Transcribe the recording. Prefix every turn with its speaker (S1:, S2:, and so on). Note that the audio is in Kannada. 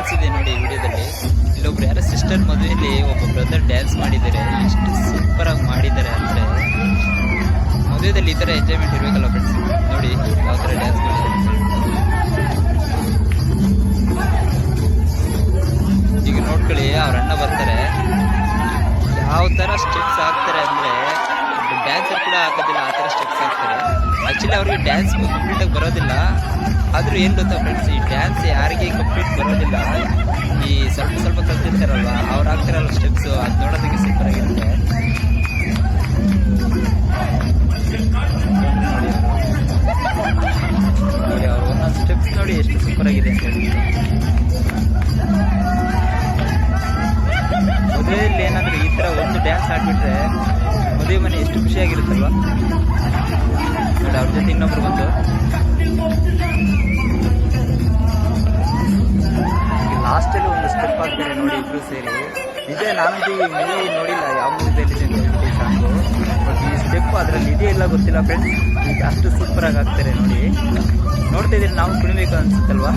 S1: ಡ್ಯಾನ್ಸ್ ಇದೆ ನೋಡಿ ವಿಡಿಯೋದಲ್ಲಿ. ಇಲ್ಲೊಬ್ರು ಯಾರೋ ಸಿಸ್ಟರ್ ಮದುವೆಯಲ್ಲಿ ಒಬ್ಬ ಬ್ರದರ್ ಡ್ಯಾನ್ಸ್ ಮಾಡಿದ್ದಾರೆ. ಎಷ್ಟು ಸೂಪರ್ ಆಗಿ ಮಾಡಿದ್ದಾರೆ ಅಂದ್ರೆ, ಮದುವೆದಲ್ಲಿ ಈ ತರ ಎಂಜಾಯ್ಮೆಂಟ್ ಇರ್ಬೇಕಲ್ಲ ಫ್ರೆಂಡ್ಸ್. ನೋಡಿ ಯಾವ ತರ ಡ್ಯಾನ್ಸ್ ಮಾಡಿದ್ದಾರೆ. ಈಗ ನೋಡ್ಕೊಳ್ಳಿ, ಅವ್ರ ಅಣ್ಣ ಬರ್ತಾರೆ, ಯಾವ ತರ ಸ್ಟೆಪ್ಸ್ ಹಾಕ್ತಾರೆ ಅಂದ್ರೆ ಡ್ಯಾನ್ಸರ್ ಕೂಡ ಹಾಕೋದಿಲ್ಲ ಆ ತರ ಸ್ಟೆಪ್ಸ್ ಹಾಕ್ತಾರೆ. ಆಕ್ಚುಲಿ ಅವ್ರಿಗೆ ಡ್ಯಾನ್ಸ್ ಕಂಪ್ಲೀಟ್ ಆಗಿ ಬರೋದಿಲ್ಲ. ಆದ್ರೂ ಏನ್ ಗೊತ್ತಾ ಫ್ರೆಂಡ್ಸ್, ಈ ಡ್ಯಾನ್ಸ್ ಯಾರಿಗೆ ಕಂಪ್ಲೀಟ್ ಬರೋದಿಲ್ಲ, ಈ ಸ್ವಲ್ಪ ಕಲ್ತಿರ್ತಾರಲ್ವ ಅವ್ರು ಹಾಕ್ತಾರಲ್ಲ ಸ್ಟೆಪ್ಸ್, ಅದು ನೋಡೋದಕ್ಕೆ ಸೂಪರ್ ಆಗಿರುತ್ತೆ. ನೋಡಿ ಅವ್ರ ಒಂದೊಂದು ಸ್ಟೆಪ್ಸ್ ನೋಡಿ ಎಷ್ಟು ಸೂಪರ್ ಆಗಿದೆ ಅಂತ ಹೇಳಿ. ಮದುವೆಯಲ್ಲಿ ಏನಾದ್ರು ಈ ತರ ಒಂದು ಡ್ಯಾನ್ಸ್ ಆಡ್ಬಿಟ್ರೆ ಮದುವೆ ಮನೆ ಎಷ್ಟು ಖುಷಿಯಾಗಿರುತ್ತಲ್ವ. ನೋಡಿ ಅವ್ರ ಜೊತೆ ಇನ್ನೊಬ್ರು ಬಂದು ಲಾಸ್ಟಲ್ಲಿ ಒಂದು ಸ್ಟೆಪ್ ಹಾಕ್ತಾರೆ ನೋಡಿ ಇಬ್ರು ಸೇರಿ. ಇದೇ ನಾನಂತೂ ಈ ಮೂವಿ ನೋಡಿಲ್ಲ, ಯಾವ ಮೂವಿದಲ್ಲಿ ಸಾಂಗು, ಬಟ್ ಈ ಸ್ಟೆಪ್ ಅದರಲ್ಲಿ ಇದೆಯೇ ಇಲ್ಲ ಗೊತ್ತಿಲ್ಲ ಫ್ರೆಂಡ್ಸ್. ಈಗ ಅಷ್ಟು ಸೂಪರ್ ಆಗಿ ಹಾಕ್ತಾರೆ ನೋಡಿ. ನೋಡ್ತಾ ಇದ್ದೀರಿ, ನಾವು ಕುಣಿಬೇಕು ಅನ್ಸುತ್ತಲ್ವಾ.